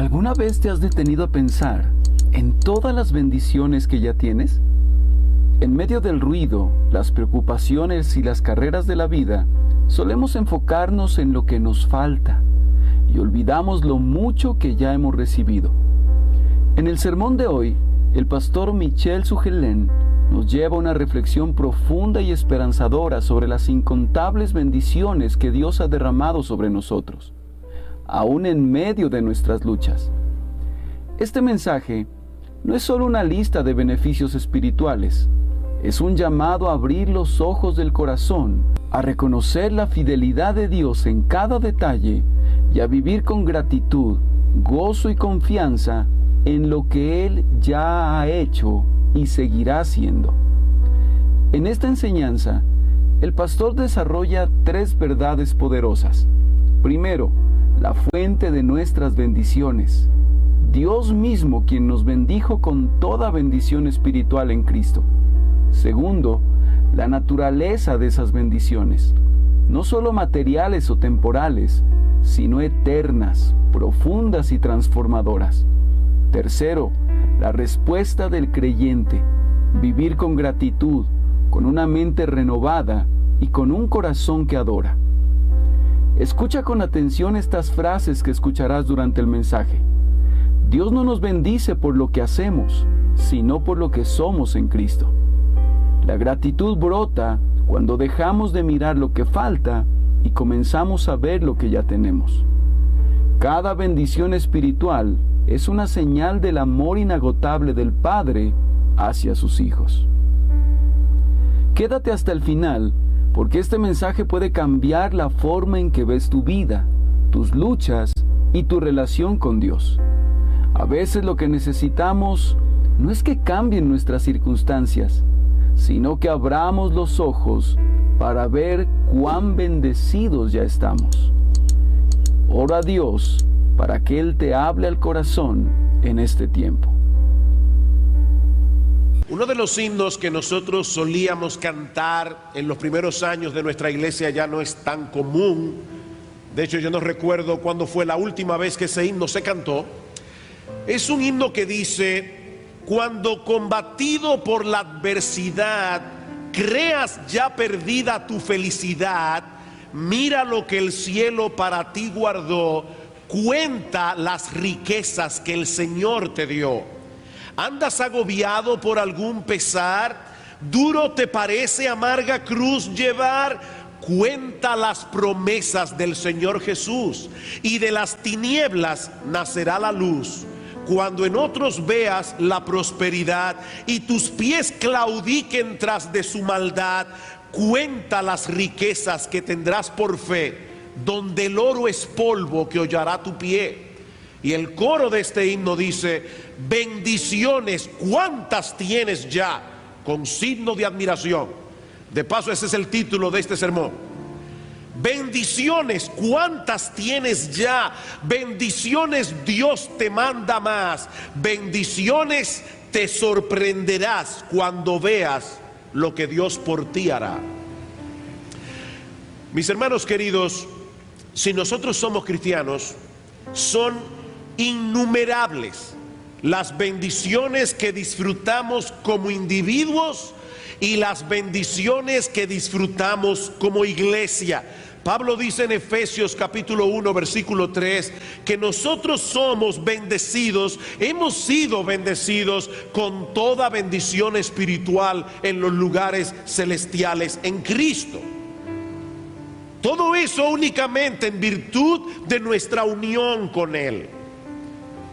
¿Alguna vez te has detenido a pensar en todas las bendiciones que ya tienes? En medio del ruido, las preocupaciones y las carreras de la vida, solemos enfocarnos en lo que nos falta y olvidamos lo mucho que ya hemos recibido. En el sermón de hoy, el pastor Michel Sugelén nos lleva a una reflexión profunda y esperanzadora sobre las incontables bendiciones que Dios ha derramado sobre nosotros, aún en medio de nuestras luchas. Este mensaje no es solo una lista de beneficios espirituales, es un llamado a abrir los ojos del corazón, a reconocer la fidelidad de Dios en cada detalle y a vivir con gratitud, gozo y confianza en lo que Él ya ha hecho y seguirá haciendo. En esta enseñanza, el pastor desarrolla 3 verdades poderosas. Primero, la fuente de nuestras bendiciones. Dios mismo quien nos bendijo con toda bendición espiritual en Cristo. Segundo, la naturaleza de esas bendiciones, no solo materiales o temporales, sino eternas, profundas y transformadoras. Tercero, la respuesta del creyente, vivir con gratitud, con una mente renovada y con un corazón que adora. Escucha con atención estas frases que escucharás durante el mensaje. Dios no nos bendice por lo que hacemos, sino por lo que somos en Cristo. La gratitud brota cuando dejamos de mirar lo que falta y comenzamos a ver lo que ya tenemos. Cada bendición espiritual es una señal del amor inagotable del Padre hacia sus hijos. Quédate hasta el final, porque este mensaje puede cambiar la forma en que ves tu vida, tus luchas y tu relación con Dios. A veces lo que necesitamos no es que cambien nuestras circunstancias, sino que abramos los ojos para ver cuán bendecidos ya estamos. Ora a Dios para que Él te hable al corazón en este tiempo. Uno de los himnos que nosotros solíamos cantar en los primeros años de nuestra iglesia ya no es tan común. De hecho, yo no recuerdo cuándo fue la última vez que ese himno se cantó. Es un himno que dice: cuando combatido por la adversidad creas ya perdida tu felicidad, mira lo que el cielo para ti guardó, cuenta las riquezas que el Señor te dio. ¿Andas agobiado por algún pesar? ¿Duro te parece amarga cruz llevar? Cuenta las promesas del Señor Jesús, y de las tinieblas nacerá la luz. Cuando en otros veas la prosperidad y tus pies claudiquen tras de su maldad, cuenta las riquezas que tendrás por fe, donde el oro es polvo que hollará tu pie. Y el coro de este himno dice: bendiciones, ¿cuántas tienes ya? Con signo de admiración. De paso, ese es el título de este sermón. Bendiciones, ¿cuántas tienes ya? Bendiciones, Dios te manda más. Bendiciones, te sorprenderás cuando veas lo que Dios por ti hará. Mis hermanos queridos, si nosotros somos cristianos, son innumerables las bendiciones que disfrutamos como individuos y las bendiciones que disfrutamos como iglesia. Pablo dice en Efesios capítulo 1 versículo 3 que nosotros somos bendecidos, hemos sido bendecidos con toda bendición espiritual en los lugares celestiales en Cristo. Todo eso únicamente en virtud de nuestra unión con Él.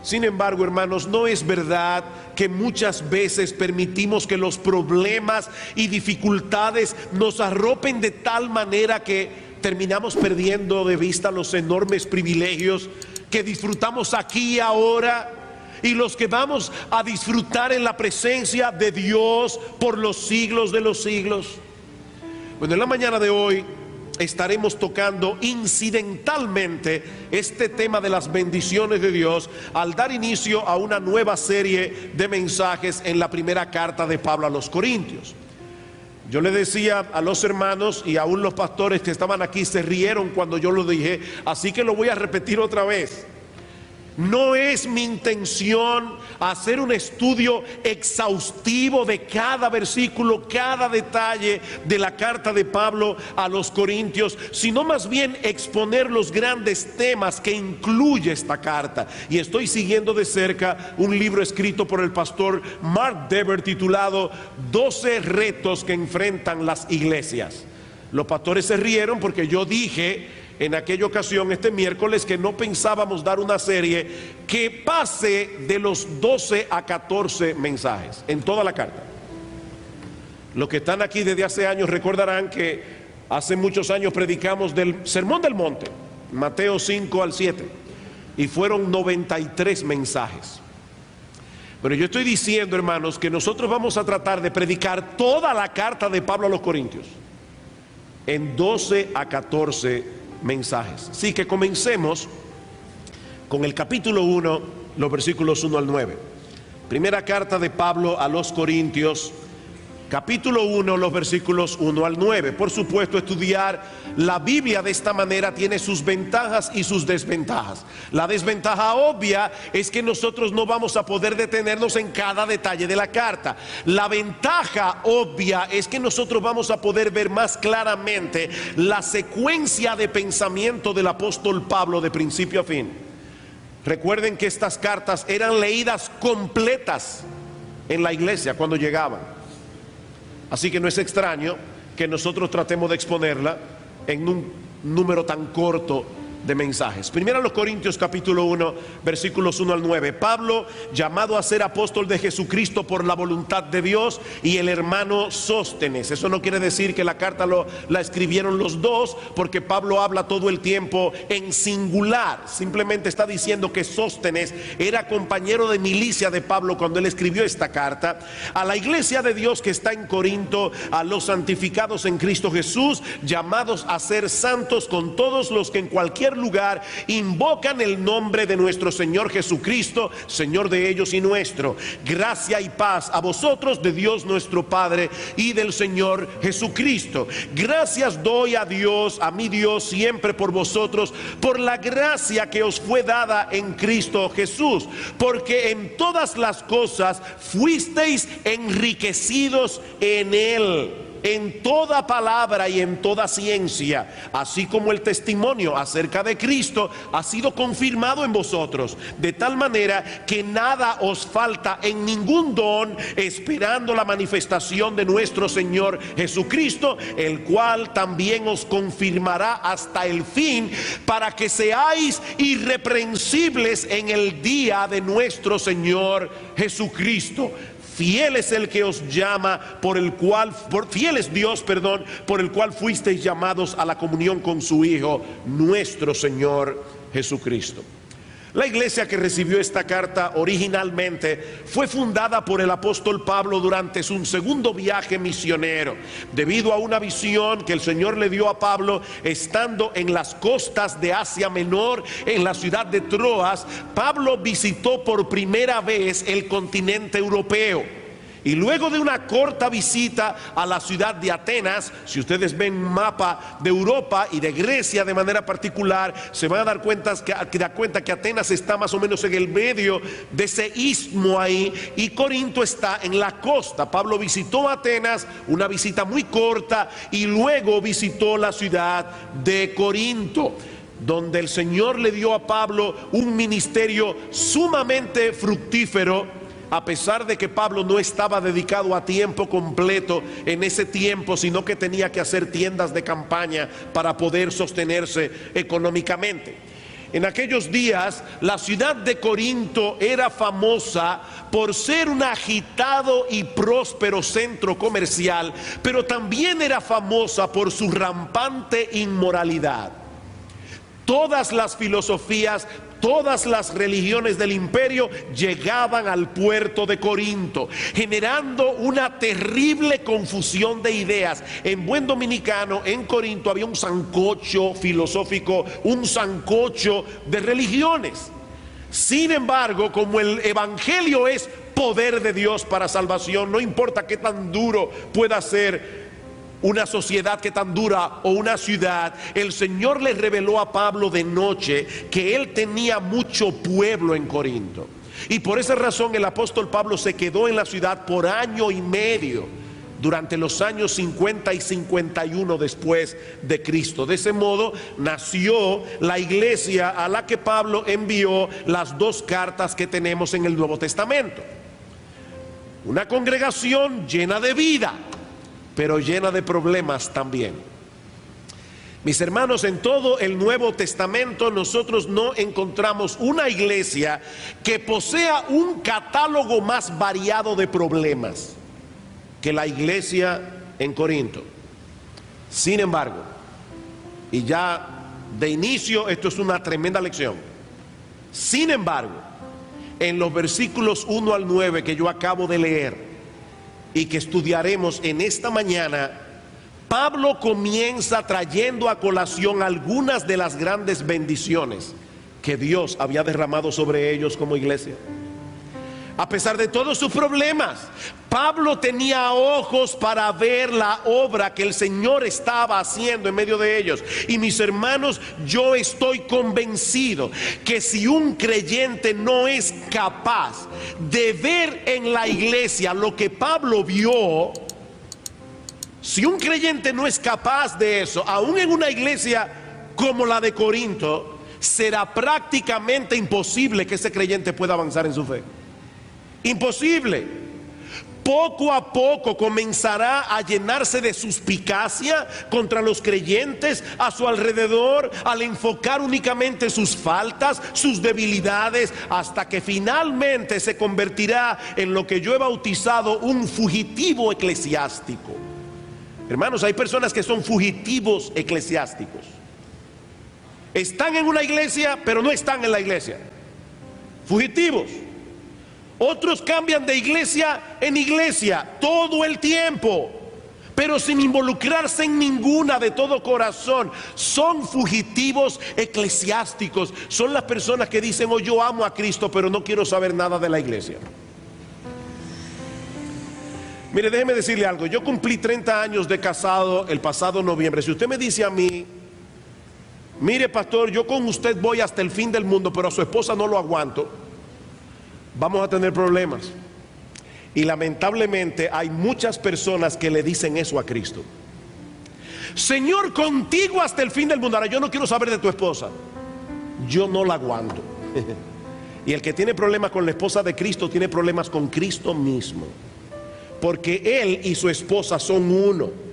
Sin embargo, hermanos, no es verdad que muchas veces permitimos que los problemas y dificultades nos arropen de tal manera que terminamos perdiendo de vista los enormes privilegios que disfrutamos aquí y ahora, y los que vamos a disfrutar en la presencia de Dios por los siglos de los siglos. Bueno, en la mañana de hoy estaremos tocando incidentalmente este tema de las bendiciones de Dios al dar inicio a una nueva serie de mensajes en la primera carta de Pablo a los Corintios. Yo le decía a los hermanos, y aún los pastores que estaban aquí se rieron cuando yo lo dije, así que lo voy a repetir otra vez. No es mi intención hacer un estudio exhaustivo de cada versículo, cada detalle de la carta de Pablo a los Corintios, sino más bien exponer los grandes temas que incluye esta carta. Y estoy siguiendo de cerca un libro escrito por el pastor Mark Dever titulado 12 retos que enfrentan las iglesias. Los pastores se rieron porque yo dije en aquella ocasión, este miércoles, que no pensábamos dar una serie que pase de los 12 a 14 mensajes en toda la carta. Los que están aquí desde hace años recordarán que hace muchos años predicamos del Sermón del Monte, Mateo 5 al 7, y fueron 93 mensajes. Pero yo estoy diciendo, hermanos, que nosotros vamos a tratar de predicar toda la carta de Pablo a los Corintios en 12 a 14 mensajes. Así que comencemos con el capítulo 1, los versículos 1 al 9. Primera carta de Pablo a los Corintios, capítulo 1, los versículos 1 al 9. Por supuesto, estudiar la Biblia de esta manera tiene sus ventajas y sus desventajas. La desventaja obvia es que nosotros no vamos a poder detenernos en cada detalle de la carta. La ventaja obvia es que nosotros vamos a poder ver más claramente la secuencia de pensamiento del apóstol Pablo de principio a fin. Recuerden que estas cartas eran leídas completas en la iglesia cuando llegaban. Así que no es extraño que nosotros tratemos de exponerla en un número tan corto de mensajes. Primero a los Corintios capítulo 1, versículos 1 al 9. Pablo, llamado a ser apóstol de Jesucristo por la voluntad de Dios, y el hermano Sóstenes. Eso no quiere decir que la carta la escribieron los dos, porque Pablo habla todo el tiempo en singular. Simplemente está diciendo que Sóstenes era compañero de milicia de Pablo cuando él escribió esta carta. A la iglesia de Dios que está en Corinto, a los santificados en Cristo Jesús, llamados a ser santos con todos los que en cualquier lugar invocan el nombre de nuestro Señor Jesucristo, Señor de ellos y nuestro. Gracia y paz a vosotros de Dios nuestro Padre y del Señor Jesucristo. Gracias doy a Dios, a mi Dios, siempre por vosotros, por la gracia que os fue dada en Cristo Jesús, porque en todas las cosas fuisteis enriquecidos en Él, en toda palabra y en toda ciencia, así como el testimonio acerca de Cristo ha sido confirmado en vosotros, de tal manera que nada os falta en ningún don, esperando la manifestación de nuestro Señor Jesucristo, el cual también os confirmará hasta el fin, para que seáis irreprensibles en el día de nuestro Señor Jesucristo. Fiel es el que os llama, fiel es Dios, por el cual fuisteis llamados a la comunión con su Hijo, nuestro Señor Jesucristo. La iglesia que recibió esta carta originalmente fue fundada por el apóstol Pablo durante su segundo viaje misionero, debido a una visión que el Señor le dio a Pablo estando en las costas de Asia Menor, en la ciudad de Troas. Pablo visitó por primera vez el continente europeo. Y luego de una corta visita a la ciudad de Atenas, si ustedes ven un mapa de Europa y de Grecia de manera particular, se van a dar cuenta que Atenas está más o menos en el medio de ese istmo ahí, y Corinto está en la costa. Pablo visitó Atenas, una visita muy corta, y luego visitó la ciudad de Corinto, donde el Señor le dio a Pablo un ministerio sumamente fructífero. A pesar de que Pablo no estaba dedicado a tiempo completo en ese tiempo, sino que tenía que hacer tiendas de campaña para poder sostenerse económicamente. En aquellos días, la ciudad de Corinto era famosa por ser un agitado y próspero centro comercial, pero también era famosa por su rampante inmoralidad. Todas las filosofías, todas las religiones del imperio llegaban al puerto de Corinto, generando una terrible confusión de ideas. En buen dominicano, en Corinto había un sancocho filosófico, un sancocho de religiones. Sin embargo, como el evangelio es poder de Dios para salvación, no importa qué tan duro pueda ser una sociedad que tan dura o una ciudad, el Señor le reveló a Pablo de noche que él tenía mucho pueblo en Corinto. Y por esa razón el apóstol Pablo se quedó en la ciudad por año y medio, durante los años 50 y 51 después de Cristo. De ese modo nació la iglesia a la que Pablo envió las dos cartas que tenemos en el Nuevo Testamento. Una congregación llena de vida, pero llena de problemas también. Mis hermanos, en todo el Nuevo Testamento nosotros no encontramos una iglesia que posea un catálogo más variado de problemas que la iglesia en Corinto. Sin embargo, y ya de inicio esto es una tremenda lección, sin embargo, en los versículos 1 al 9 que yo acabo de leer y que estudiaremos en esta mañana, Pablo comienza trayendo a colación algunas de las grandes bendiciones que Dios había derramado sobre ellos como iglesia. A pesar de todos sus problemas, Pablo tenía ojos para ver la obra que el Señor estaba haciendo en medio de ellos. Y mis hermanos, yo estoy convencido que si un creyente no es capaz de ver en la iglesia lo que Pablo vio, si un creyente no es capaz de eso, aún en una iglesia como la de Corinto, será prácticamente imposible que ese creyente pueda avanzar en su fe. Imposible. Poco a poco comenzará a llenarse de suspicacia contra los creyentes a su alrededor, al enfocar únicamente sus faltas, sus debilidades, hasta que finalmente se convertirá en lo que yo he bautizado un fugitivo eclesiástico. Hermanos, hay personas que son fugitivos eclesiásticos. Están en una iglesia, pero no están en la iglesia. Fugitivos. Otros cambian de iglesia en iglesia todo el tiempo, pero sin involucrarse en ninguna de todo corazón. Son fugitivos eclesiásticos. Son las personas que dicen: oh, yo amo a Cristo, pero no quiero saber nada de la iglesia. Mire, déjeme decirle algo. Yo cumplí 30 años de casado el pasado noviembre. Si usted me dice a mí: mire, pastor, yo con usted voy hasta el fin del mundo, pero a su esposa no lo aguanto, vamos a tener problemas. Y lamentablemente hay muchas personas que le dicen eso a Cristo: Señor, contigo hasta el fin del mundo. Ahora, yo no quiero saber de tu esposa, yo no la aguanto. Y el que tiene problemas con la esposa de Cristo tiene problemas con Cristo mismo, porque él y su esposa son uno.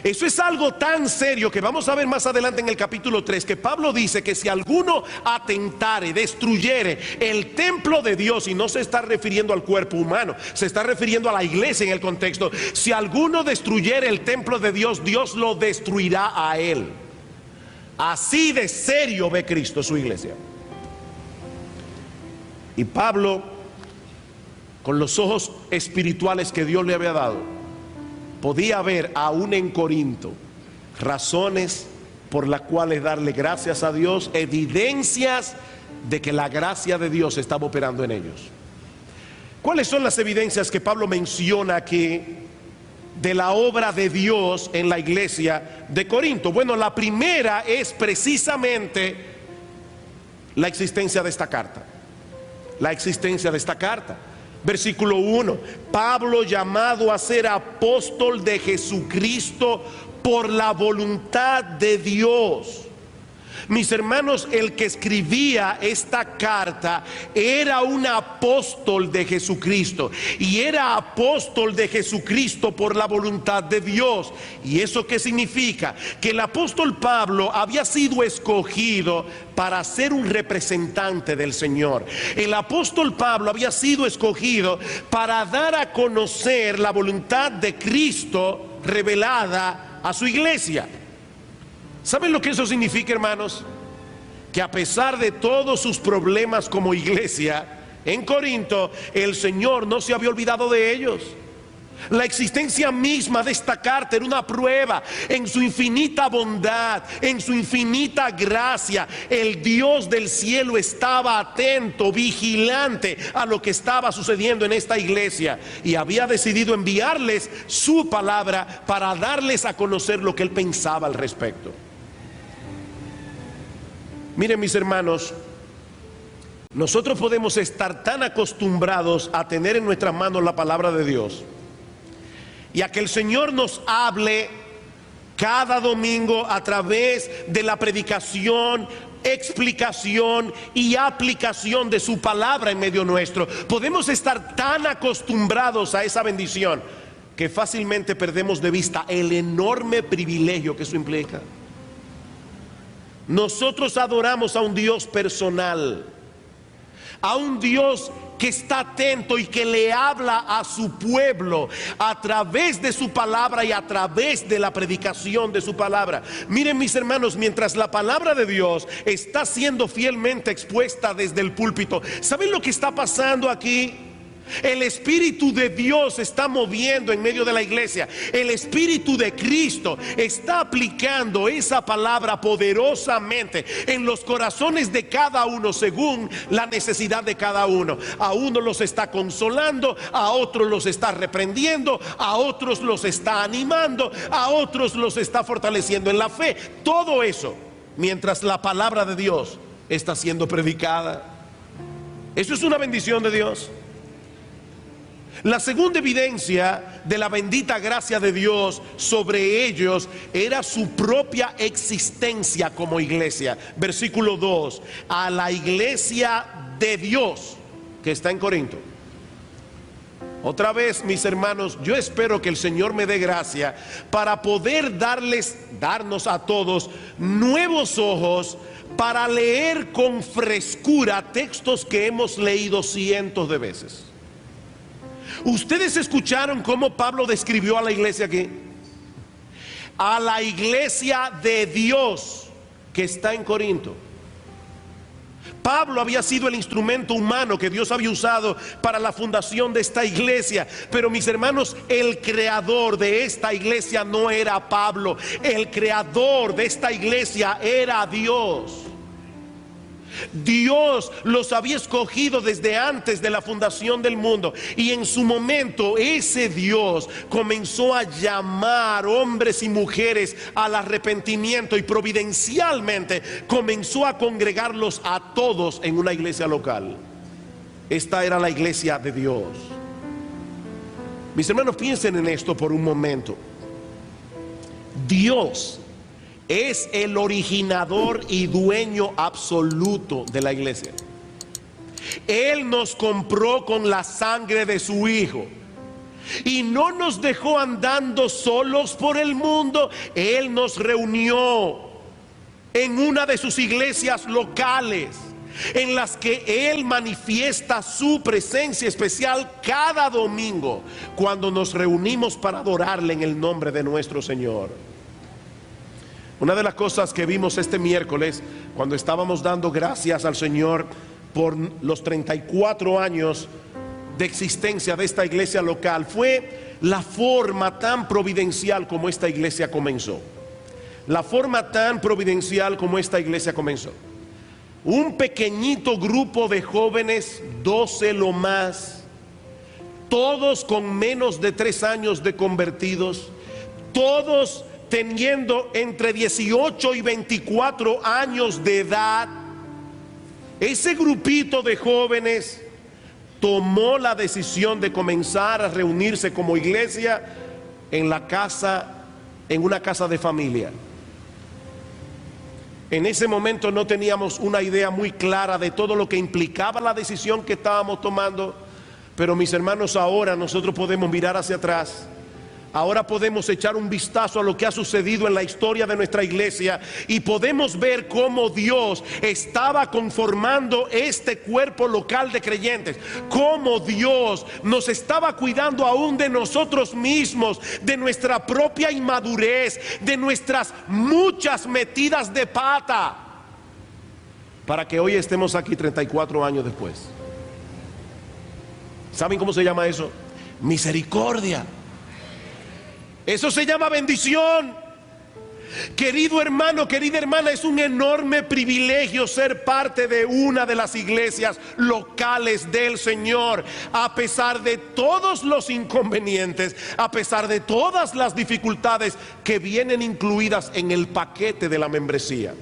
Eso es algo tan serio que vamos a ver más adelante en el capítulo 3, que Pablo dice que si alguno atentare, destruyere el templo de Dios, y no se está refiriendo al cuerpo humano, se está refiriendo a la iglesia en el contexto. Si alguno destruyere el templo de Dios, Dios lo destruirá a él. Así de serio ve Cristo su iglesia. Y Pablo, con los ojos espirituales que Dios le había dado, podía ver aún en Corinto razones por las cuales darle gracias a Dios, evidencias de que la gracia de Dios estaba operando en ellos. ¿Cuáles son las evidencias que Pablo menciona aquí de la obra de Dios en la iglesia de Corinto? Bueno, la primera es precisamente la existencia de esta carta. La existencia de esta carta. Versículo 1: Pablo, llamado a ser apóstol de Jesucristo por la voluntad de Dios. Mis hermanos, el que escribía esta carta era un apóstol de Jesucristo, y era apóstol de Jesucristo por la voluntad de Dios. ¿Y eso qué significa? Que el apóstol Pablo había sido escogido para ser un representante del Señor. El apóstol Pablo había sido escogido para dar a conocer la voluntad de Cristo revelada a su iglesia. ¿Saben lo que eso significa, hermanos? Que a pesar de todos sus problemas como iglesia en Corinto, el Señor no se había olvidado de ellos. La existencia misma de esta carta era una prueba. En su infinita bondad, en su infinita gracia, el Dios del cielo estaba atento, vigilante a lo que estaba sucediendo en esta iglesia, y había decidido enviarles su palabra para darles a conocer lo que él pensaba al respecto. Miren, mis hermanos, nosotros podemos estar tan acostumbrados a tener en nuestras manos la palabra de Dios y a que el Señor nos hable cada domingo a través de la predicación, explicación y aplicación de su palabra en medio nuestro. Podemos estar tan acostumbrados a esa bendición que fácilmente perdemos de vista el enorme privilegio que eso implica. Nosotros adoramos a un Dios personal, a un Dios que está atento y que le habla a su pueblo a través de su palabra y a través de la predicación de su palabra. Miren, mis hermanos, mientras la palabra de Dios está siendo fielmente expuesta desde el púlpito, ¿saben lo que está pasando aquí? El Espíritu de Dios está moviendo en medio de la iglesia. El Espíritu de Cristo está aplicando esa palabra poderosamente en los corazones de cada uno según la necesidad de cada uno. A uno los está consolando, a otros los está reprendiendo, a otros los está animando, a otros los está fortaleciendo en la fe. Todo eso mientras la palabra de Dios está siendo predicada. Eso es una bendición de Dios. La segunda evidencia de la bendita gracia de Dios sobre ellos era su propia existencia como iglesia. Versículo 2: a la iglesia de Dios que está en Corinto. Otra vez, mis hermanos, yo espero que el Señor me dé gracia para poder darnos a todos nuevos ojos para leer con frescura textos que hemos leído cientos de veces. Ustedes escucharon cómo Pablo describió a la iglesia aquí. A la iglesia de Dios que está en Corinto. Pablo había sido el instrumento humano que Dios había usado para la fundación de esta iglesia. Pero, mis hermanos, el creador de esta iglesia no era Pablo. El creador de esta iglesia era Dios. Dios los había escogido desde antes de la fundación del mundo, y en su momento ese Dios comenzó a llamar hombres y mujeres al arrepentimiento, y providencialmente comenzó a congregarlos a todos en una iglesia local. Esta era la iglesia de Dios. Mis hermanos, piensen en esto por un momento. Dios es el originador y dueño absoluto de la iglesia. Él nos compró con la sangre de su Hijo y no nos dejó andando solos por el mundo. Él nos reunió en una de sus iglesias locales, en las que Él manifiesta su presencia especial cada domingo, cuando nos reunimos para adorarle en el nombre de nuestro Señor. Una de las cosas que vimos este miércoles, cuando estábamos dando gracias al Señor por los 34 años de existencia de esta iglesia local, fue la forma tan providencial como esta iglesia comenzó. La forma tan providencial como esta iglesia comenzó. Un pequeñito grupo de jóvenes, 12 lo más, todos con menos de 3 años de convertidos, todos teniendo entre 18 y 24 años de edad. Ese grupito de jóvenes tomó la decisión de comenzar a reunirse como iglesia en una casa de familia. En ese momento no teníamos una idea muy clara de todo lo que implicaba la decisión que estábamos tomando, pero, mis hermanos, ahora nosotros podemos mirar hacia atrás. Ahora podemos echar un vistazo a lo que ha sucedido en la historia de nuestra iglesia y podemos ver cómo Dios estaba conformando este cuerpo local de creyentes, cómo Dios nos estaba cuidando aún de nosotros mismos, de nuestra propia inmadurez, de nuestras muchas metidas de pata, para que hoy estemos aquí 34 años después. ¿Saben cómo se llama eso? Misericordia. Eso se llama bendición. Querido hermano, querida hermana, es un enorme privilegio ser parte de una de las iglesias locales del Señor. A pesar de todos los inconvenientes, a pesar de todas las dificultades que vienen incluidas en el paquete de la membresía.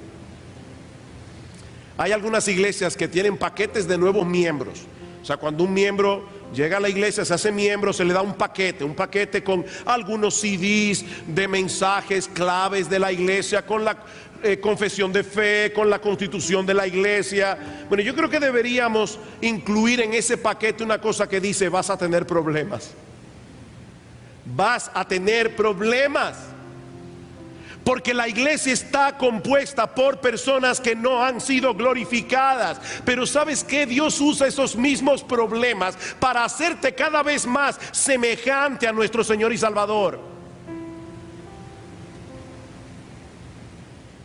Hay algunas iglesias que tienen paquetes de nuevos miembros. O sea, cuando un miembro llega a la iglesia, se hace miembro, se le da un paquete con algunos CDs de mensajes claves de la iglesia, con la confesión de fe, con la constitución de la iglesia. Bueno, yo creo que deberíamos incluir en ese paquete una cosa que dice: vas a tener problemas. Vas a tener problemas. Porque la iglesia está compuesta por personas que no han sido glorificadas. Pero ¿sabes qué? Dios usa esos mismos problemas para hacerte cada vez más semejante a nuestro Señor y Salvador.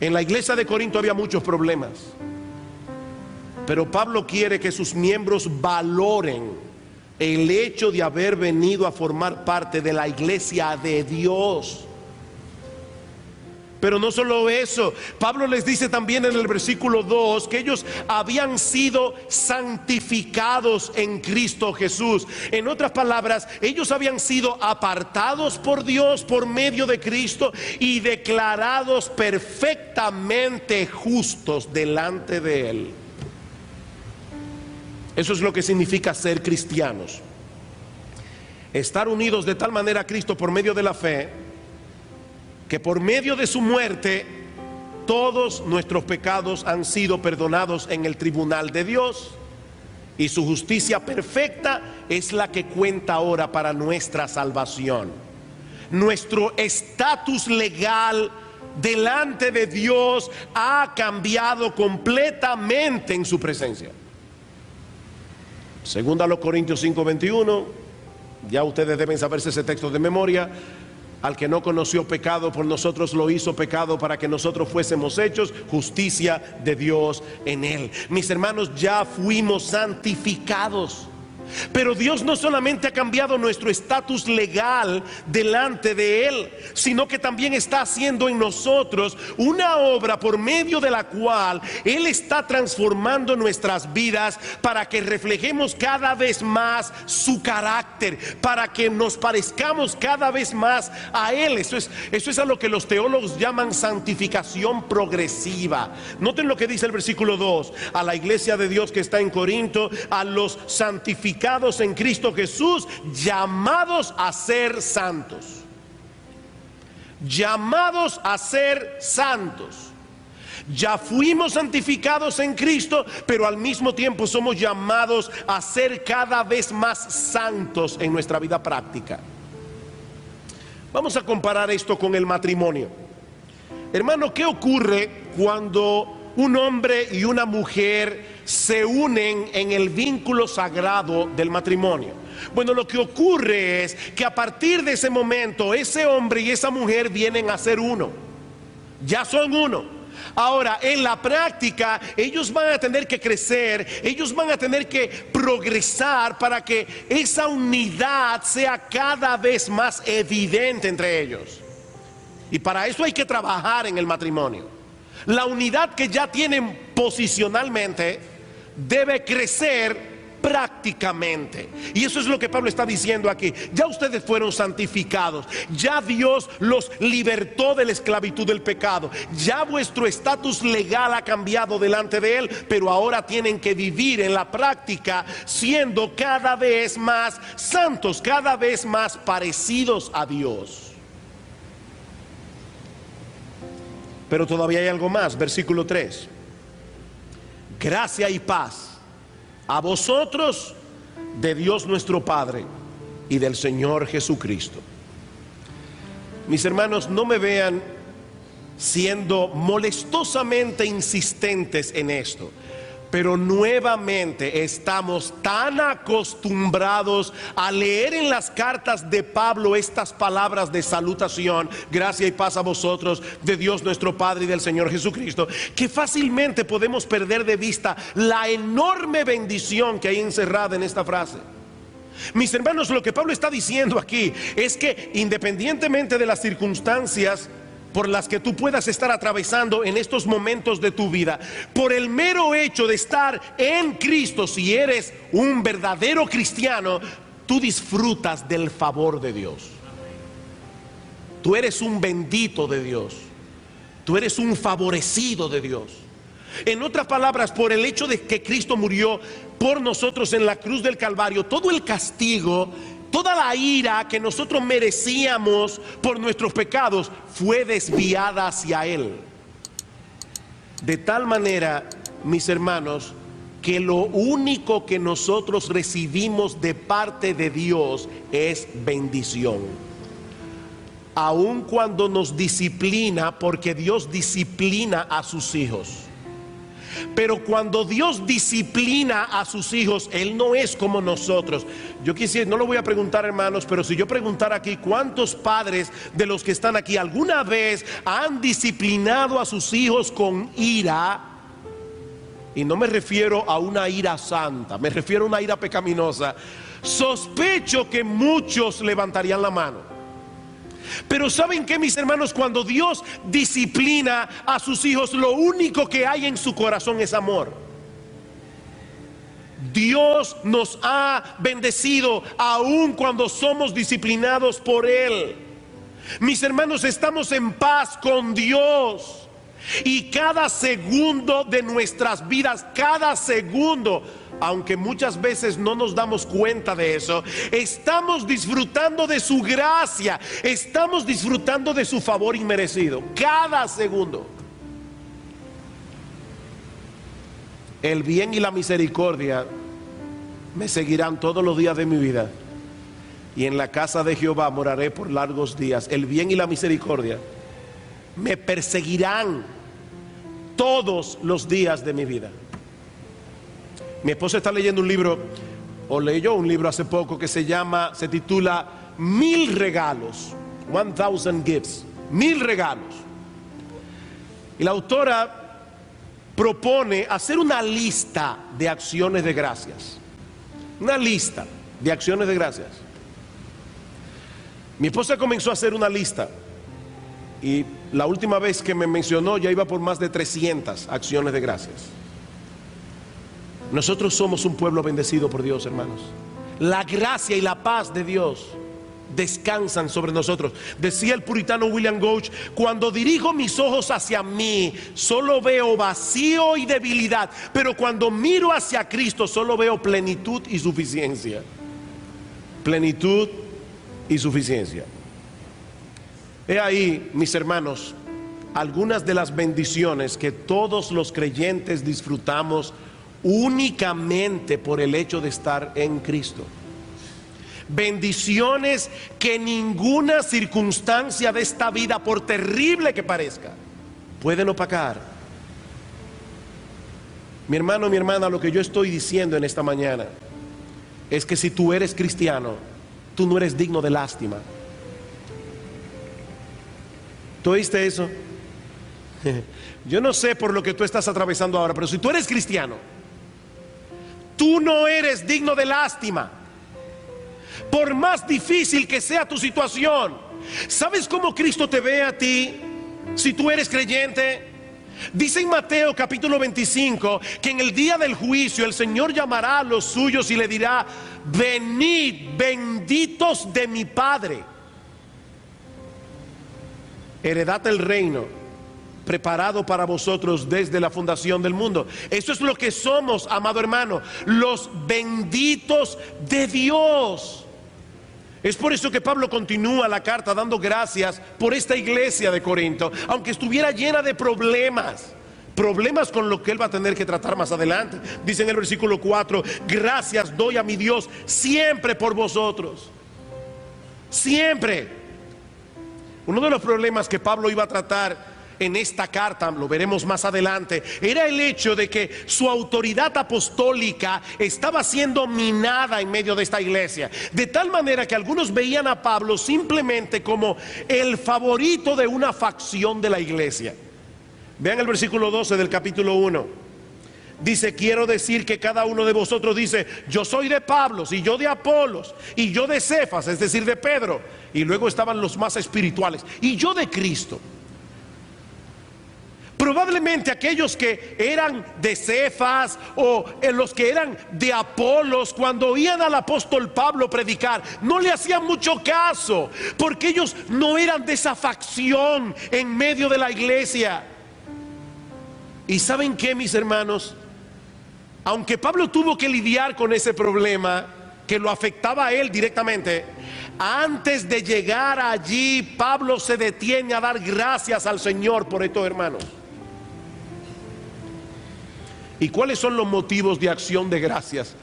En la iglesia de Corinto había muchos problemas. Pero Pablo quiere que sus miembros valoren el hecho de haber venido a formar parte de la iglesia de Dios. Pero no solo eso, Pablo les dice también en el versículo 2 que ellos habían sido santificados en Cristo Jesús. En otras palabras, ellos habían sido apartados por Dios por medio de Cristo y declarados perfectamente justos delante de Él. Eso es lo que significa ser cristianos. Estar unidos de tal manera a Cristo por medio de la fe, que por medio de su muerte todos nuestros pecados han sido perdonados en el tribunal de Dios, y su justicia perfecta es la que cuenta ahora para nuestra salvación. Nuestro estatus legal delante de Dios ha cambiado completamente en su presencia. Segunda a los Corintios 5:21, ya ustedes deben saberse ese texto de memoria. Al que no conoció pecado, por nosotros lo hizo pecado para que nosotros fuésemos hechos justicia de Dios en él. Mis hermanos, ya fuimos santificados. Pero Dios no solamente ha cambiado nuestro estatus legal delante de Él, sino que también está haciendo en nosotros una obra por medio de la cual Él está transformando nuestras vidas para que reflejemos cada vez más su carácter, para que nos parezcamos cada vez más a Él. Eso es a lo que los teólogos llaman santificación progresiva. Noten lo que dice el versículo 2: a la iglesia de Dios que está en Corinto, a los santificados en Cristo Jesús, llamados a ser santos. Llamados a ser santos. Ya fuimos santificados en Cristo, pero al mismo tiempo somos llamados a ser cada vez más santos en nuestra vida práctica. Vamos a comparar esto con el matrimonio. Hermano, ¿qué ocurre cuando un hombre y una mujer se unen en el vínculo sagrado del matrimonio? Bueno, lo que ocurre es que a partir de ese momento, ese hombre y esa mujer vienen a ser uno. Ya son uno. Ahora, en la práctica, ellos van a tener que crecer, ellos van a tener que progresar para que esa unidad sea cada vez más evidente entre ellos. Y para eso hay que trabajar en el matrimonio. La unidad que ya tienen posicionalmente debe crecer prácticamente. Y eso es lo que Pablo está diciendo aquí. Ya ustedes fueron santificados. Ya Dios los libertó de la esclavitud del pecado. Ya vuestro estatus legal ha cambiado delante de Él. Pero ahora tienen que vivir en la práctica siendo cada vez más santos, cada vez más parecidos a Dios. Pero todavía hay algo más, versículo 3. Gracia y paz a vosotros de Dios nuestro Padre y del Señor Jesucristo. Mis hermanos, no me vean siendo molestosamente insistentes en esto, pero nuevamente estamos tan acostumbrados a leer en las cartas de Pablo estas palabras de salutación: gracia y paz a vosotros de Dios nuestro Padre y del Señor Jesucristo, que fácilmente podemos perder de vista la enorme bendición que hay encerrada en esta frase. Mis hermanos, lo que Pablo está diciendo aquí es que independientemente de las circunstancias por las que tú puedas estar atravesando en estos momentos de tu vida, por el mero hecho de estar en Cristo, si eres un verdadero cristiano, tú disfrutas del favor de Dios. Tú eres un bendito de Dios. Tú eres un favorecido de Dios. En otras palabras, por el hecho de que Cristo murió por nosotros en la cruz del Calvario, todo el castigo, toda la ira que nosotros merecíamos por nuestros pecados fue desviada hacia Él. De tal manera, mis hermanos, que lo único que nosotros recibimos de parte de Dios es bendición. Aun cuando nos disciplina, porque Dios disciplina a sus hijos. Pero cuando Dios disciplina a sus hijos, Él no es como nosotros. Yo quisiera, no lo voy a preguntar, hermanos, pero si yo preguntara aquí, ¿cuántos padres de los que están aquí alguna vez han disciplinado a sus hijos con ira? Y no me refiero a una ira santa, me refiero a una ira pecaminosa. Sospecho que muchos levantarían la mano. Pero ¿saben qué, mis hermanos? Cuando Dios disciplina a sus hijos, lo único que hay en su corazón es amor. Dios nos ha bendecido aun cuando somos disciplinados por Él. Mis hermanos, estamos en paz con Dios. Y cada segundo de nuestras vidas, cada segundo, aunque muchas veces no nos damos cuenta de eso, estamos disfrutando de su gracia, estamos disfrutando de su favor inmerecido, cada segundo. El bien y la misericordia me seguirán todos los días de mi vida, y en la casa de Jehová moraré por largos días. El bien y la misericordia me perseguirán todos los días de mi vida. Mi esposa está leyendo un libro, o leyó un libro hace poco, que se titula 1000 regalos, 1000 gifts, 1000 regalos. Y la autora propone hacer una lista de acciones de gracias. Una lista de acciones de gracias. Mi esposa comenzó a hacer una lista, y la última vez que me mencionó ya iba por más de 300 acciones de gracias. Nosotros somos un pueblo bendecido por Dios, hermanos. La gracia y la paz de Dios descansan sobre nosotros. Decía el puritano William Gouge: cuando dirijo mis ojos hacia mí, solo veo vacío y debilidad, pero cuando miro hacia Cristo, solo veo plenitud y suficiencia. Plenitud y suficiencia. He ahí, mis hermanos, algunas de las bendiciones que todos los creyentes disfrutamos únicamente por el hecho de estar en Cristo. Bendiciones que ninguna circunstancia de esta vida, por terrible que parezca, pueden opacar. Mi hermano, mi hermana, lo que yo estoy diciendo en esta mañana es que si tú eres cristiano, tú no eres digno de lástima. ¿Tú oíste eso? Yo no sé por lo que tú estás atravesando ahora, pero si tú eres cristiano, tú no eres digno de lástima. Por más difícil que sea tu situación, ¿sabes cómo Cristo te ve a ti si tú eres creyente? Dice en Mateo capítulo 25 que en el día del juicio el Señor llamará a los suyos y le dirá: venid, benditos de mi Padre, heredad el reino preparado para vosotros desde la fundación del mundo. Eso es lo que somos, amado hermano, los benditos de Dios. Es por eso que Pablo continúa la carta dando gracias por esta iglesia de Corinto, aunque estuviera llena de problemas con lo que él va a tener que tratar más adelante. Dice en el versículo 4: gracias doy a mi Dios siempre por vosotros. Siempre. Uno de los problemas que Pablo iba a tratar en esta carta, lo veremos más adelante, era el hecho de que su autoridad apostólica estaba siendo minada en medio de esta iglesia, de tal manera que algunos veían a Pablo simplemente como el favorito de una facción de la iglesia. Vean el versículo 12 del capítulo 1. Dice, quiero decir que cada uno de vosotros dice, yo soy de Pablo, y yo de Apolos, y yo de Cefas, es decir, de Pedro. Y luego estaban los más espirituales, y yo de Cristo. Probablemente aquellos que eran de Cefas o los que eran de Apolos, cuando oían al apóstol Pablo predicar, no le hacían mucho caso, porque ellos no eran de esa facción en medio de la iglesia. ¿Y saben qué, mis hermanos? Aunque Pablo tuvo que lidiar con ese problema que lo afectaba a él directamente, antes de llegar allí, Pablo se detiene a dar gracias al Señor por estos hermanos. ¿Y cuáles son los motivos de acción de gracias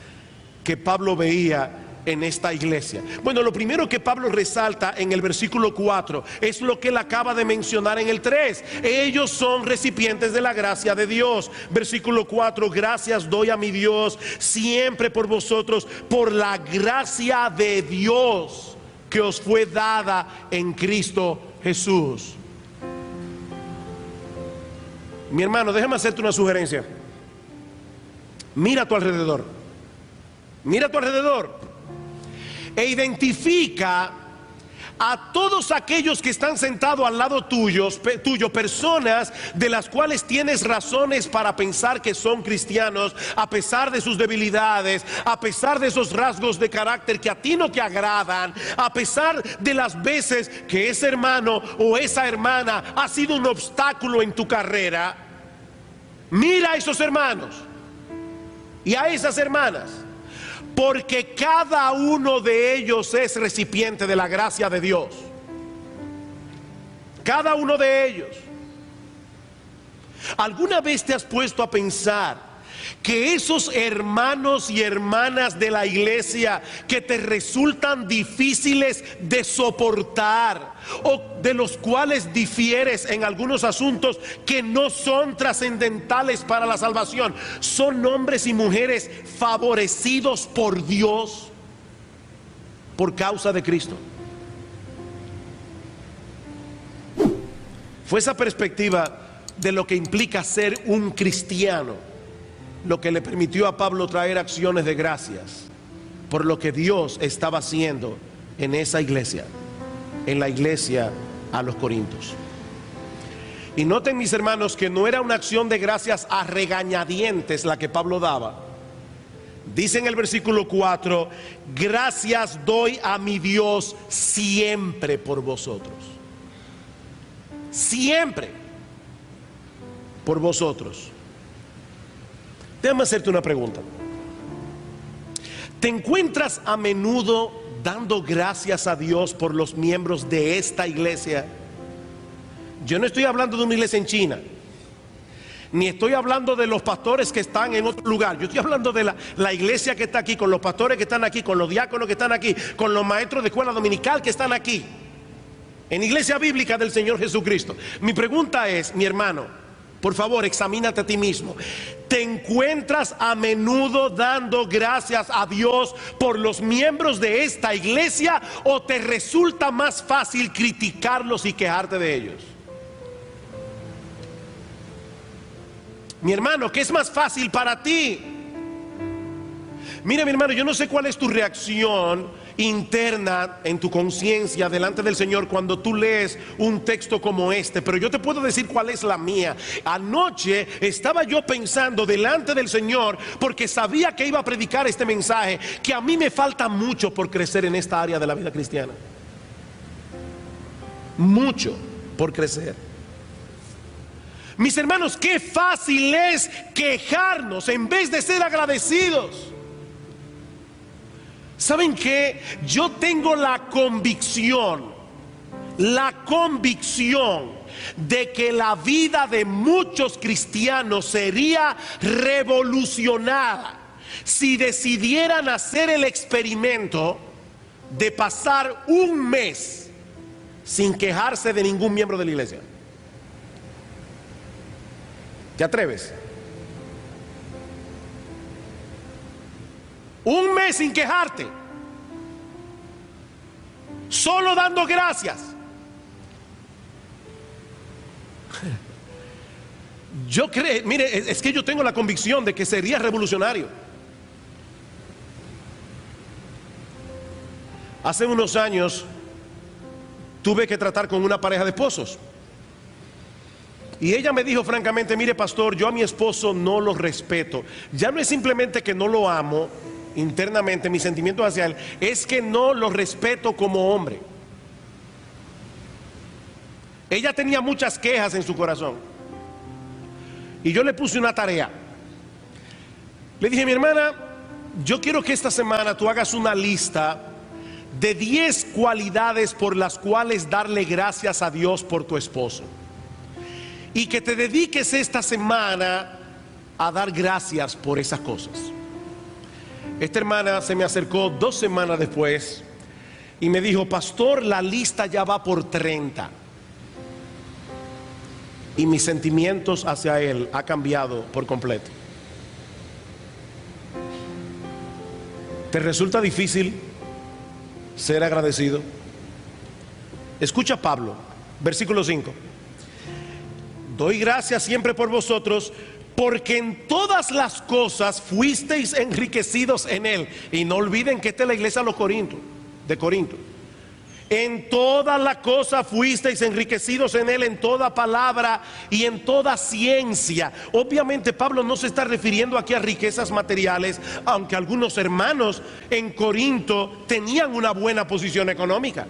que Pablo veía en esta iglesia? Bueno, lo primero que Pablo resalta en el versículo 4 es lo que él acaba de mencionar en el 3. Ellos son recipientes de la gracia de Dios. Versículo 4: gracias doy a mi Dios siempre por vosotros, por la gracia de Dios que os fue dada en Cristo Jesús. Mi hermano, déjame hacerte una sugerencia. Mira a tu alrededor. Mira a tu alrededor e identifica a todos aquellos que están sentados al lado tuyo, personas de las cuales tienes razones para pensar que son cristianos, a pesar de sus debilidades, a pesar de esos rasgos de carácter que a ti no te agradan, a pesar de las veces que ese hermano o esa hermana ha sido un obstáculo en tu carrera. Mira a esos hermanos y a esas hermanas, porque cada uno de ellos es recipiente de la gracia de Dios. Cada uno de ellos. ¿Alguna vez te has puesto a pensar que esos hermanos y hermanas de la iglesia que te resultan difíciles de soportar, o de los cuales difieres en algunos asuntos que no son trascendentales para la salvación, son hombres y mujeres favorecidos por Dios por causa de Cristo? Fue esa perspectiva de lo que implica ser un cristiano lo que le permitió a Pablo traer acciones de gracias por lo que Dios estaba haciendo en esa iglesia, en la iglesia a los Corintios. Y noten, mis hermanos, que no era una acción de gracias a regañadientes la que Pablo daba. Dice en el versículo 4: gracias doy a mi Dios siempre por vosotros. Siempre por vosotros. Déjame hacerte una pregunta. ¿Te encuentras a menudo dando gracias a Dios por los miembros de esta iglesia? Yo no estoy hablando de una iglesia en China, ni estoy hablando de los pastores que están en otro lugar. Yo estoy hablando de la iglesia que está aquí, con los pastores que están aquí, con los diáconos que están aquí, con los maestros de escuela dominical que están aquí, en iglesia bíblica del Señor Jesucristo. Mi pregunta es, mi hermano, por favor, examínate a ti mismo. ¿Te encuentras a menudo dando gracias a Dios por los miembros de esta iglesia, o te resulta más fácil criticarlos y quejarte de ellos? Mi hermano, ¿qué es más fácil para ti? Mira, mi hermano, yo no sé cuál es tu reacción interna en tu conciencia delante del Señor cuando tú lees un texto como este, pero yo te puedo decir cuál es la mía. Anoche estaba yo pensando delante del Señor, porque sabía que iba a predicar este mensaje, que a mí me falta mucho por crecer en esta área de la vida cristiana. Mucho por crecer. Mis hermanos, qué fácil es quejarnos en vez de ser agradecidos. ¿Saben qué? Yo tengo la convicción de que la vida de muchos cristianos sería revolucionada si decidieran hacer el experimento de pasar un mes sin quejarse de ningún miembro de la iglesia. ¿Te atreves? Un mes sin quejarte, solo dando gracias. Yo creo, mire, es que yo tengo la convicción de que sería revolucionario. Hace unos años tuve que tratar con una pareja de esposos. Y ella me dijo francamente: mire, pastor, yo a mi esposo no lo respeto. Ya no es simplemente que no lo amo internamente, mis sentimientos hacia él, es que no lo respeto como hombre. Ella tenía muchas quejas en su corazón. Y yo le puse una tarea. Le dije: mi hermana, yo quiero que esta semana tú hagas una lista de 10 cualidades por las cuales darle gracias a Dios por tu esposo. Y que te dediques esta semana a dar gracias por esas cosas. Esta hermana se me acercó 2 semanas después y me dijo: pastor, la lista ya va por 30. Y mis sentimientos hacia él ha cambiado por completo. ¿Te resulta difícil ser agradecido? Escucha Pablo, versículo 5. Doy gracias siempre por vosotros, porque en todas las cosas fuisteis enriquecidos en él. Y no olviden que esta es la iglesia de Corinto. En todas las cosas fuisteis enriquecidos en él, en toda palabra y en toda ciencia. Obviamente Pablo no se está refiriendo aquí a riquezas materiales, aunque algunos hermanos en Corinto tenían una buena posición económica.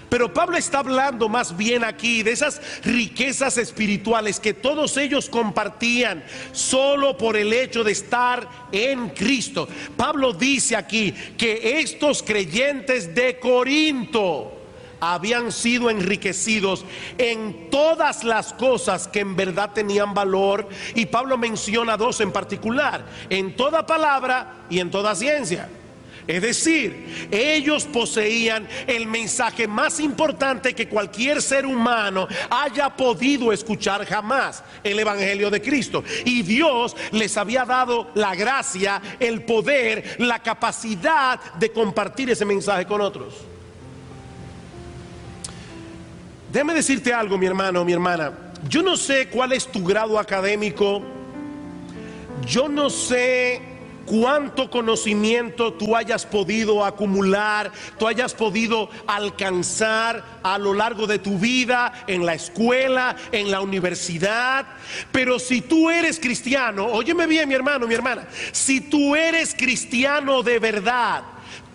Pero Pablo está hablando más bien aquí de esas riquezas espirituales que todos ellos compartían solo por el hecho de estar en Cristo. Pablo dice aquí que estos creyentes de Corinto habían sido enriquecidos en todas las cosas que en verdad tenían valor. Y Pablo menciona 2 en particular: en toda palabra y en toda ciencia. Es decir, ellos poseían el mensaje más importante que cualquier ser humano haya podido escuchar jamás: el Evangelio de Cristo. Y Dios les había dado la gracia, el poder, la capacidad de compartir ese mensaje con otros. Déjame decirte algo, mi hermano, mi hermana. Yo no sé cuál es tu grado académico. Yo no sé cuánto conocimiento tú hayas podido acumular, tú hayas podido alcanzar a lo largo de tu vida, en la escuela, en la universidad. Pero si tú eres cristiano, óyeme bien, mi hermano, mi hermana, si tú eres cristiano de verdad,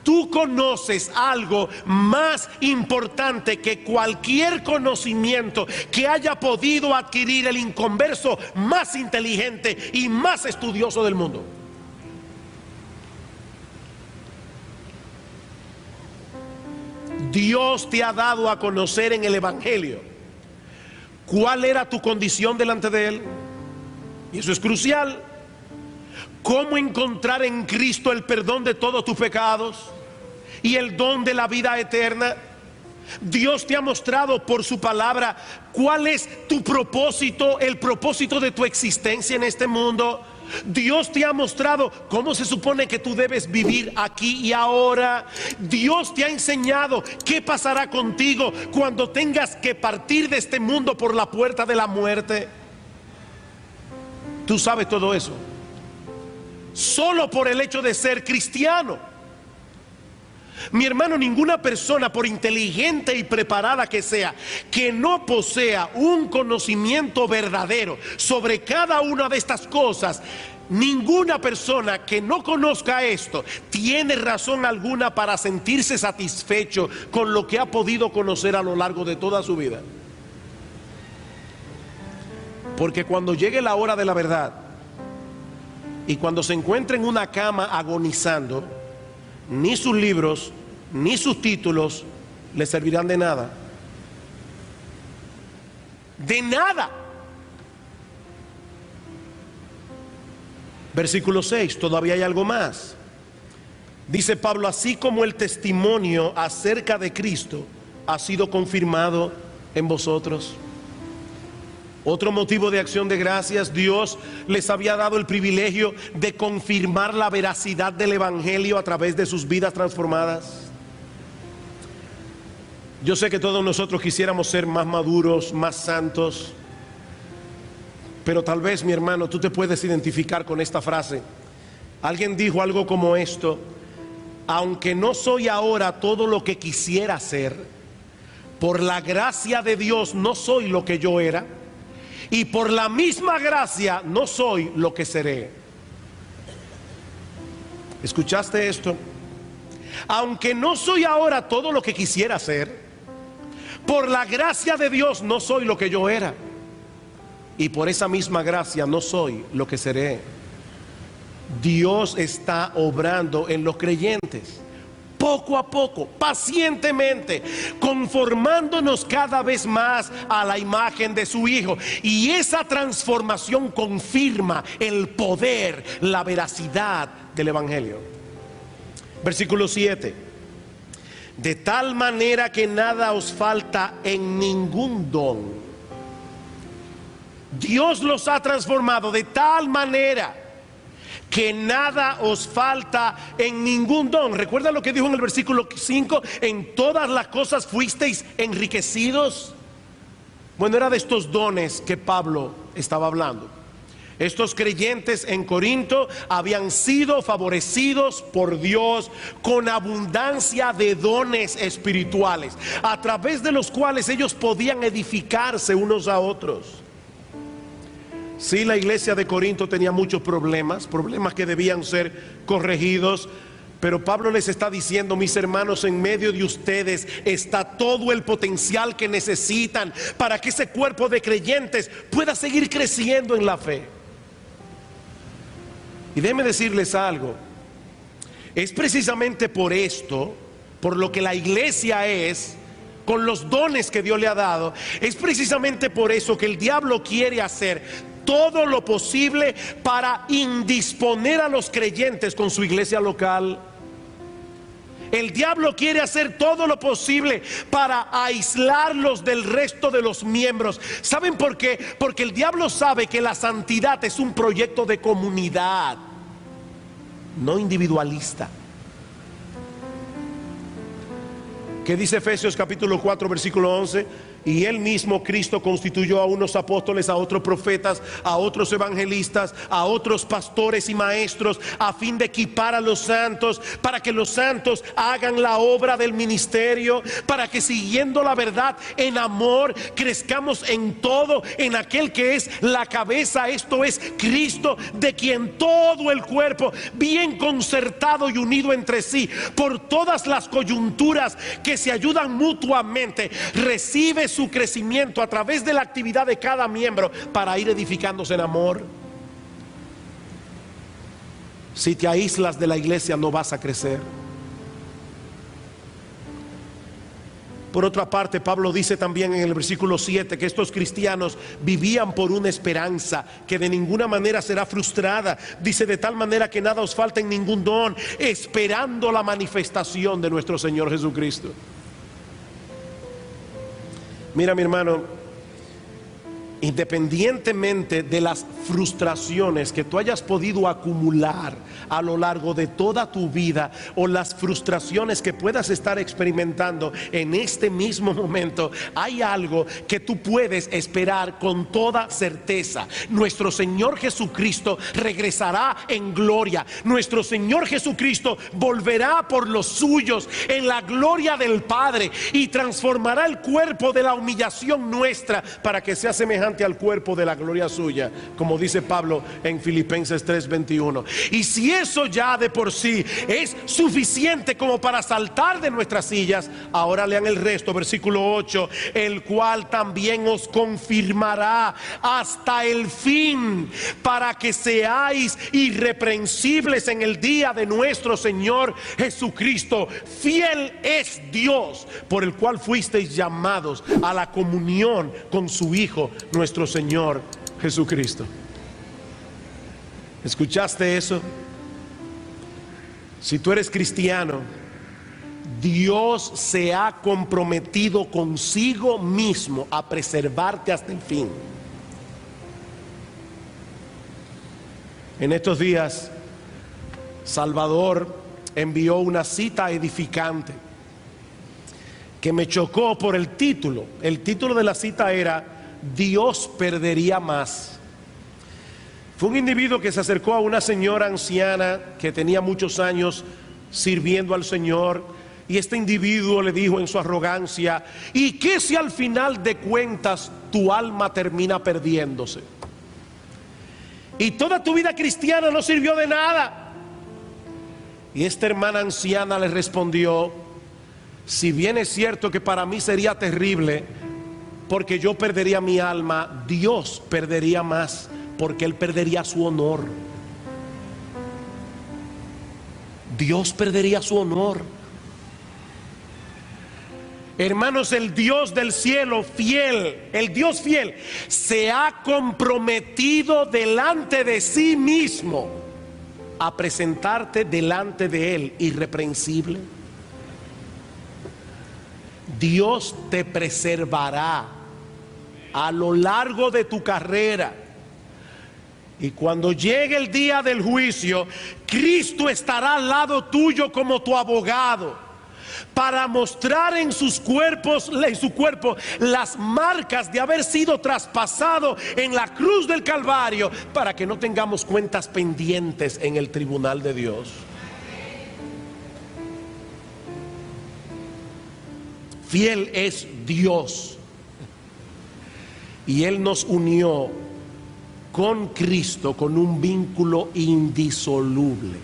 tú conoces algo más importante que cualquier conocimiento que haya podido adquirir el inconverso más inteligente y más estudioso del mundo. Dios te ha dado a conocer en el Evangelio cuál era tu condición delante de Él. Y eso es crucial. Cómo encontrar en Cristo el perdón de todos tus pecados y el don de la vida eterna. Dios te ha mostrado por su palabra cuál es tu propósito, el propósito de tu existencia en este mundo. Dios te ha mostrado cómo se supone que tú debes vivir aquí y ahora. Dios te ha enseñado qué pasará contigo cuando tengas que partir de este mundo por la puerta de la muerte. Tú sabes todo eso solo por el hecho de ser cristiano. Mi hermano, ninguna persona, por inteligente y preparada que sea, que no posea un conocimiento verdadero sobre cada una de estas cosas, ninguna persona que no conozca esto tiene razón alguna para sentirse satisfecho con lo que ha podido conocer a lo largo de toda su vida. Porque cuando llegue la hora de la verdad y cuando se encuentre en una cama agonizando, ni sus libros ni sus títulos le servirán de nada. De nada. Versículo 6, todavía hay algo más. Dice Pablo: así como el testimonio acerca de Cristo ha sido confirmado en vosotros. Otro motivo de acción de gracias: Dios les había dado el privilegio de confirmar la veracidad del Evangelio a través de sus vidas transformadas. Yo sé que todos nosotros quisiéramos ser más maduros, más santos, Pero tal vez, mi hermano, tú te puedes identificar con esta frase. Alguien dijo algo como esto: aunque no soy ahora todo lo que quisiera ser, por la gracia de Dios no soy lo que yo era, y por la misma gracia no soy lo que seré. ¿Escuchaste esto? Aunque no soy ahora todo lo que quisiera ser, por la gracia de Dios no soy lo que yo era, y por esa misma gracia no soy lo que seré. Dios está obrando en los creyentes, poco a poco, pacientemente, conformándonos cada vez más a la imagen de su Hijo. Y esa transformación confirma el poder, la veracidad del Evangelio. Versículo 7: de tal manera que nada os falta en ningún don. Dios los ha transformado de tal manera que nada os falta en ningún don. Recuerda lo que dijo en el versículo 5: en todas las cosas fuisteis enriquecidos. Bueno, era de estos dones que Pablo estaba hablando. Estos creyentes en Corinto habían sido favorecidos por Dios con abundancia de dones espirituales, a través de los cuales ellos podían edificarse unos a otros. Sí, la iglesia de Corinto tenía muchos problemas que debían ser corregidos, pero Pablo les está diciendo: mis hermanos, en medio de ustedes está todo el potencial que necesitan para que ese cuerpo de creyentes pueda seguir creciendo en la fe. Y déjenme decirles algo: es precisamente por esto, por lo que la iglesia es, con los dones que Dios le ha dado, es precisamente por eso que el diablo quiere hacer todo lo posible para indisponer a los creyentes con su iglesia local. El diablo quiere hacer todo lo posible para aislarlos del resto de los miembros. ¿Saben por qué? Porque el diablo sabe que la santidad es un proyecto de comunidad, no individualista. ¿Qué dice Efesios capítulo 4 versículo 11? Y él mismo, Cristo, constituyó a unos apóstoles, a otros profetas, a otros evangelistas, a otros pastores y maestros, a fin de equipar a los santos, para que los santos hagan la obra del ministerio, para que, siguiendo la verdad en amor, crezcamos en todo en aquel que es la cabeza, esto es Cristo, de quien todo el cuerpo, bien concertado y unido entre sí por todas las coyunturas que se ayudan mutuamente, recibe su crecimiento a través de la actividad de cada miembro para ir edificándose en amor. Si te aíslas de la iglesia, no vas a crecer. Por otra parte, Pablo dice también en el versículo 7 que estos cristianos vivían por una esperanza que de ninguna manera será frustrada. Dice: de tal manera que nada os falta en ningún don, esperando la manifestación de nuestro Señor Jesucristo. Mira, mi hermano, independientemente de las frustraciones que tú hayas podido acumular a lo largo de toda tu vida, o las frustraciones que puedas estar experimentando en este mismo momento, hay algo que tú puedes esperar con toda certeza: nuestro Señor Jesucristo regresará en gloria. Nuestro Señor Jesucristo volverá por los suyos en la gloria del Padre y transformará el cuerpo de la humillación nuestra para que sea semejante al cuerpo de la gloria suya, como dice Pablo en Filipenses 3:21. Y si eso ya de por sí es suficiente como para saltar de nuestras sillas, ahora lean el resto, versículo 8: el cual también os confirmará hasta el fin, para que seáis irreprensibles en el día de nuestro Señor Jesucristo. Fiel es Dios, por el cual fuisteis llamados a la comunión con su Hijo, nuestro Señor Jesucristo. ¿Escuchaste eso? Si tú eres cristiano, Dios se ha comprometido consigo mismo a preservarte hasta el fin. En estos días, Salvador envió una cita edificante que me chocó por el título. El título de la cita era: Dios perdería más Fue un individuo que se acercó a una señora anciana que tenía muchos años sirviendo al Señor, y este individuo le dijo en su arrogancia: ¿y qué si al final de cuentas tu alma termina perdiéndose? Y toda tu vida cristiana no sirvió de nada. Y esta hermana anciana le respondió: si bien es cierto que para mí sería terrible, porque yo perdería mi alma, Dios perdería más, porque Él perdería su honor. Dios perdería su honor. Hermanos, el Dios del cielo fiel, el Dios fiel, se ha comprometido delante de sí mismo a presentarte delante de Él irreprensible. Dios te preservará a lo largo de tu carrera. Y cuando llegue el día del juicio, Cristo estará al lado tuyo como tu abogado, para mostrar en su cuerpo las marcas de haber sido traspasado en la cruz del Calvario, para que no tengamos cuentas pendientes en el tribunal de Dios. Fiel es Dios, y Él nos unió con Cristo con un vínculo indisoluble.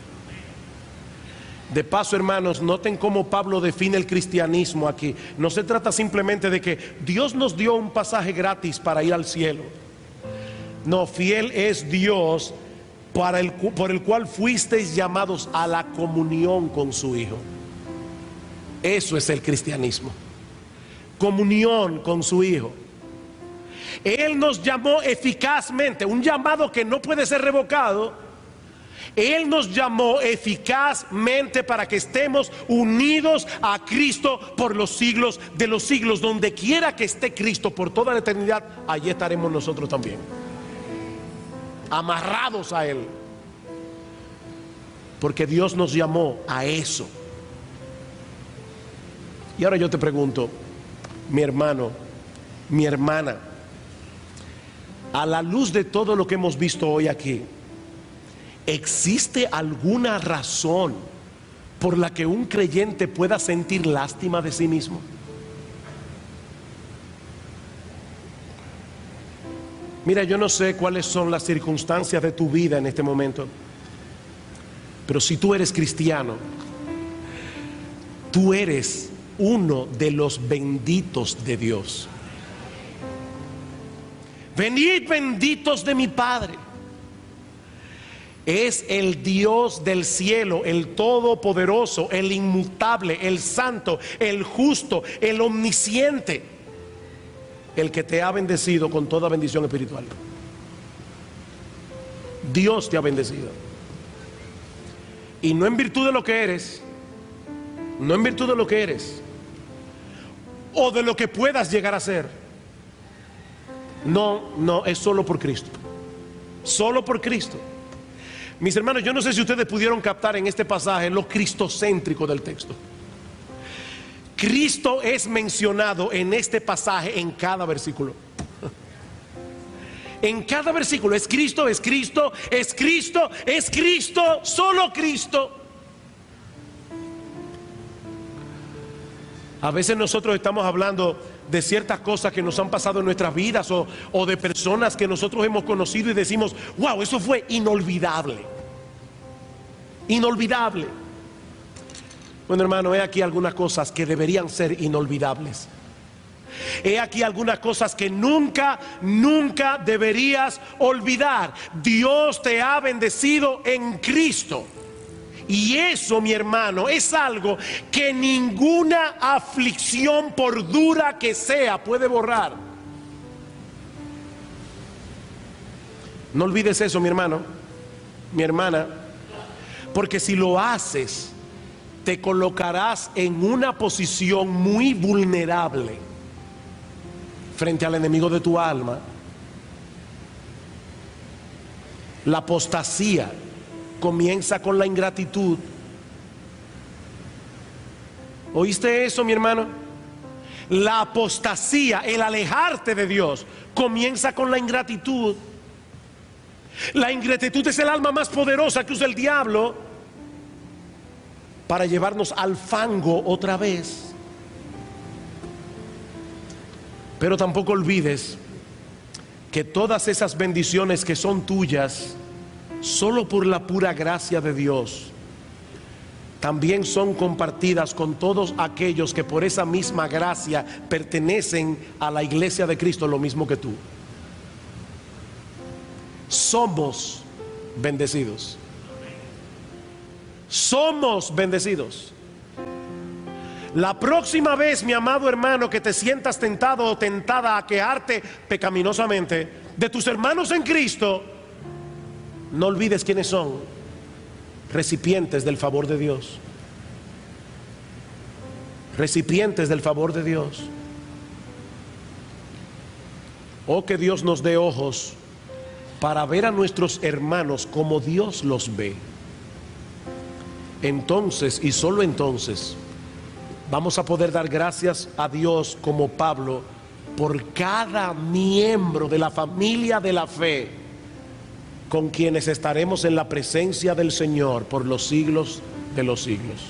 De paso, hermanos, noten cómo Pablo define el cristianismo aquí. No se trata simplemente de que Dios nos dio un pasaje gratis para ir al cielo. No, fiel es Dios por el cual fuisteis llamados a la comunión con su Hijo. Eso es el cristianismo. Comunión con su Hijo. Él nos llamó eficazmente, un llamado que no puede ser revocado. Él nos llamó eficazmente para que estemos unidos a Cristo por los siglos de los siglos. Donde quiera que esté Cristo por toda la eternidad, allí estaremos nosotros también, amarrados a Él, porque Dios nos llamó a eso. Y ahora yo te pregunto, mi hermano, mi hermana, a la luz de todo lo que hemos visto hoy aquí, ¿existe alguna razón por la que un creyente pueda sentir lástima de sí mismo? Mira, yo no sé cuáles son las circunstancias de tu vida en este momento, pero si tú eres cristiano, tú eres uno de los benditos de Dios. Venid benditos de mi Padre. Es el Dios del cielo, el todopoderoso, el inmutable, el santo, el justo, el omnisciente, el que te ha bendecido con toda bendición espiritual. Dios te ha bendecido, y no en virtud de lo que eres, no en virtud de lo que eres o de lo que puedas llegar a ser. No, es solo por Cristo, solo por Cristo. Mis hermanos, yo no sé si ustedes pudieron captar en este pasaje lo cristocéntrico del texto. Cristo es mencionado en este pasaje en cada versículo. En cada versículo es Cristo, es Cristo, es Cristo, es Cristo, solo Cristo. A veces nosotros estamos hablando de ciertas cosas que nos han pasado en nuestras vidas, o de personas que nosotros hemos conocido, y decimos: wow, eso fue inolvidable, inolvidable. Bueno, hermano, he aquí algunas cosas que deberían ser inolvidables. He aquí algunas cosas que nunca deberías olvidar. Dios te ha bendecido en Cristo, y eso, mi hermano, es algo que ninguna aflicción, por dura que sea, puede borrar. No olvides eso, mi hermano, mi hermana, porque si lo haces, te colocarás en una posición muy vulnerable frente al enemigo de tu alma. La apostasía comienza con la ingratitud. ¿Oíste eso, mi hermano? La apostasía, el alejarte de Dios, comienza con la ingratitud. La ingratitud es el alma más poderosa que usa el diablo para llevarnos al fango otra vez. Pero tampoco olvides que todas esas bendiciones que son tuyas solo por la pura gracia de Dios, también son compartidas con todos aquellos que por esa misma gracia pertenecen a la iglesia de Cristo, lo mismo que tú. Somos bendecidos. Somos bendecidos. La próxima vez, mi amado hermano, que te sientas tentado o tentada a quejarte pecaminosamente de tus hermanos en Cristo, no olvides quiénes son: recipientes del favor de Dios. Recipientes del favor de Dios. Oh, que Dios nos dé ojos para ver a nuestros hermanos como Dios los ve. Entonces, y solo entonces, vamos a poder dar gracias a Dios como Pablo por cada miembro de la familia de la fe, con quienes estaremos en la presencia del Señor por los siglos de los siglos.